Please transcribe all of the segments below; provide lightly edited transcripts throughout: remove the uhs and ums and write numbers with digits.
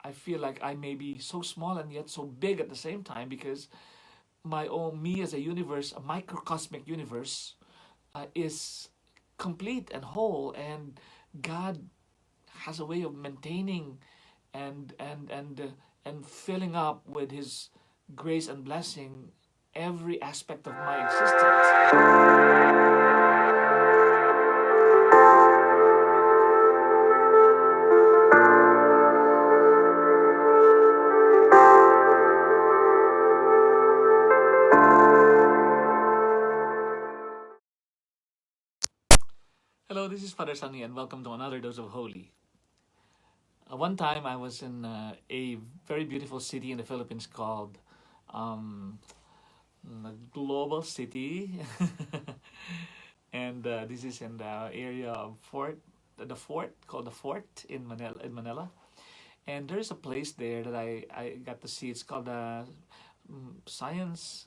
I feel like I may be so small and yet so big at the same time, because my own me as a universe, a microcosmic universe, is complete and whole, and God has a way of maintaining and filling up with His grace and blessing every aspect of my existence. Hello, this is Father Sunny, and welcome to another dose of Holy. One time I was in a very beautiful city in the Philippines called um, the Global City, and this is in the area of the Fort called the Fort in Manila. And there's a place there that I got to see. It's called the Science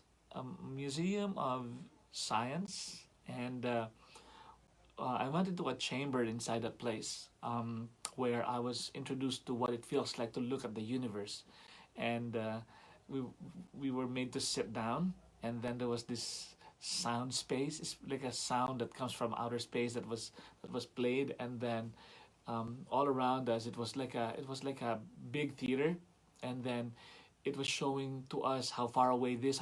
Museum of Science, and I went into a chamber inside that place, where I was introduced to what it feels like to look at the universe, and we we were made to sit down, and then there was this sound space. It's like a sound that comes from outer space that was played, and then all around us it was like a big theater, and then it was showing to us how far away this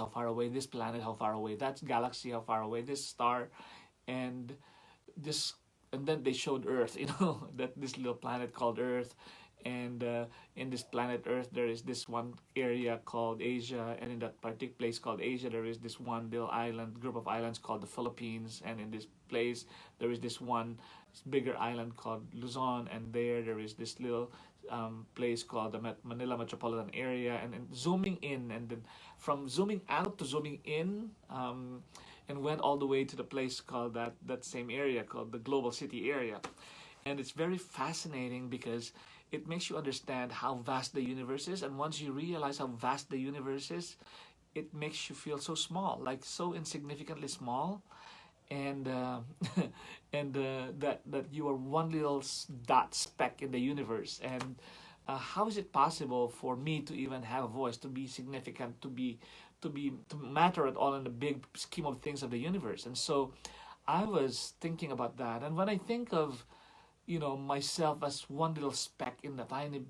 planet, how far away that galaxy, how far away this star, and this and then they showed Earth, that this little planet called Earth, and in this planet Earth there is this one area called Asia, and in that particular place called Asia there is this one little island group of islands called the Philippines, and in this place there is this one bigger island called Luzon, and there is this little place called the Manila metropolitan area, and zooming in, and then from zooming out to zooming in, and went all the way to the place called that same area called the Global City area. And it's very fascinating because it makes you understand how vast the universe is, and once you realize how vast the universe is, it makes you feel so small, like so insignificantly small, and that you are one little dot speck in the universe. And how is it possible for me to even have a voice, to be significant, to matter at all in the big scheme of things of the universe? And so I was thinking about that, and when I think of myself as one little speck in the tiny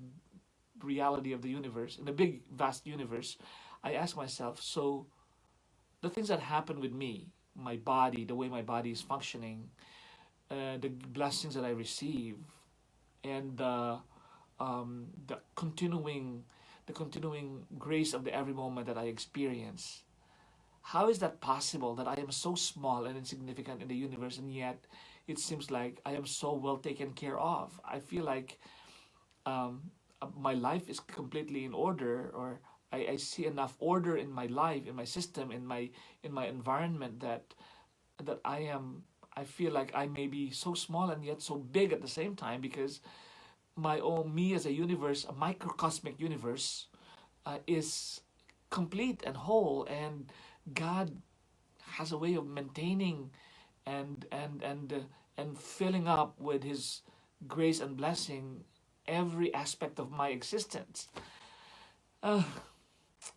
reality of the universe, in the big vast universe, I ask myself, so the things that happen with me, my body, the way my body is functioning, the blessings that I receive, and the continuing grace of the every moment that I experience. How is that possible that I am so small and insignificant in the universe, and yet it seems like I am so well taken care of? I feel like um, my life is completely in order, or I see enough order in my life, in my system, in my environment, that I feel like I may be so small and yet so big at the same time, because my own me as a universe, a microcosmic universe, is complete and whole, and God has a way of maintaining and filling up with His grace and blessing every aspect of my existence. Uh,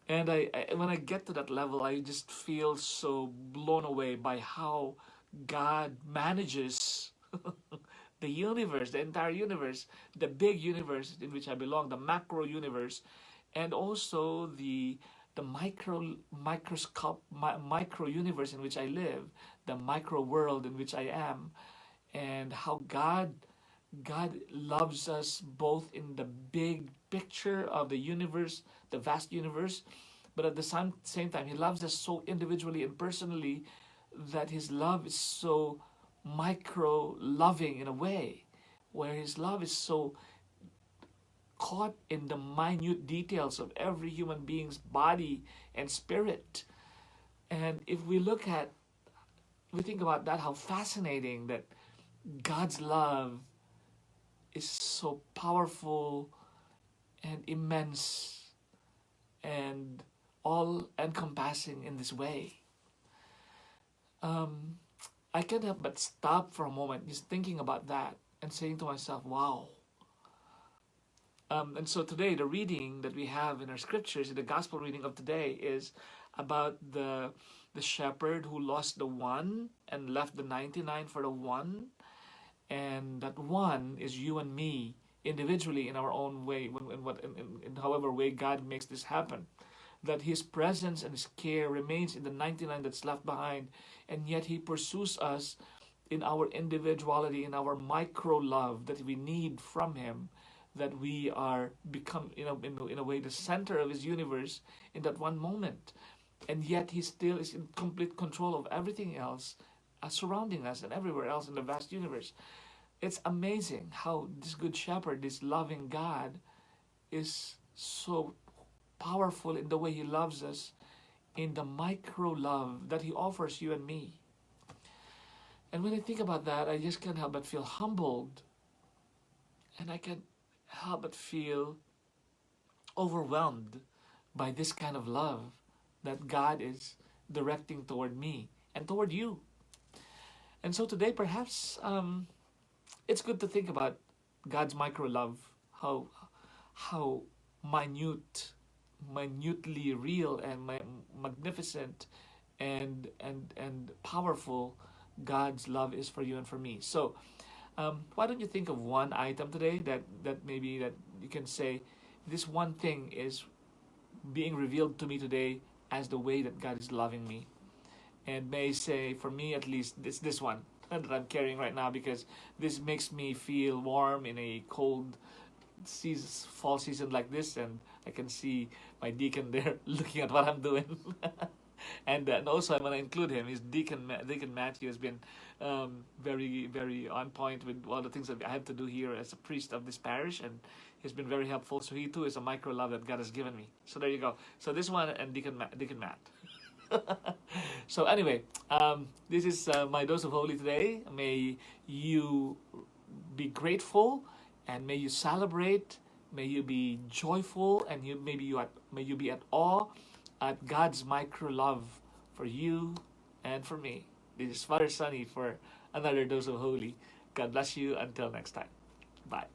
and when I get to that level, I just feel so blown away by how God manages the universe, the entire universe, the big universe in which I belong, the macro universe, and also the micro universe in which I live, the micro world in which I am, and how God loves us both in the big picture of the universe, the vast universe, but at the same time, He loves us so individually and personally, that His love is so micro loving in a way, where His love is so caught in the minute details of every human being's body and spirit. And if we think about that, how fascinating that God's love is so powerful and immense and all encompassing in this way. Um, I can't help but stop for a moment just thinking about that and saying to myself, wow, And so today, the reading that we have in our scriptures, the gospel reading of today, is about the shepherd who lost the one and left the 99 for the one. And that one is you and me individually in our own way, in however way God makes this happen. That His presence and His care remains in the 99 that's left behind, and yet He pursues us in our individuality, in our micro love that we need from Him, that we are become, in a way, the center of His universe in that one moment. And yet He still is in complete control of everything else surrounding us and everywhere else in the vast universe. It's amazing how this good shepherd, this loving God, is so powerful in the way He loves us, in the micro love that He offers you and me. And when I think about that, I just can't help but feel humbled, and I can't help but feel overwhelmed by this kind of love that God is directing toward me and toward you. And so today, perhaps it's good to think about God's micro love, how minutely real and magnificent and powerful God's love is for you and for me. So why don't you think of one item today that maybe that you can say, this one thing is being revealed to me today as the way that God is loving me. And may say, for me at least, this one that I'm carrying right now, because this makes me feel warm in a cold fall season like this, and I can see my deacon there looking at what I'm doing. And also I'm going to include him. His Deacon Matthew has been very, very on point with all the things that I have to do here as a priest of this parish, and he's been very helpful. So he too is a micro love that God has given me. So there you go. So this one and Deacon Matt. So anyway, this is my dose of holy today. May you be grateful, and may you celebrate. May you be joyful, and may you be at awe at God's micro love for you and for me. This is Father Sunny for another dose of holy. God bless you. Until next time. Bye.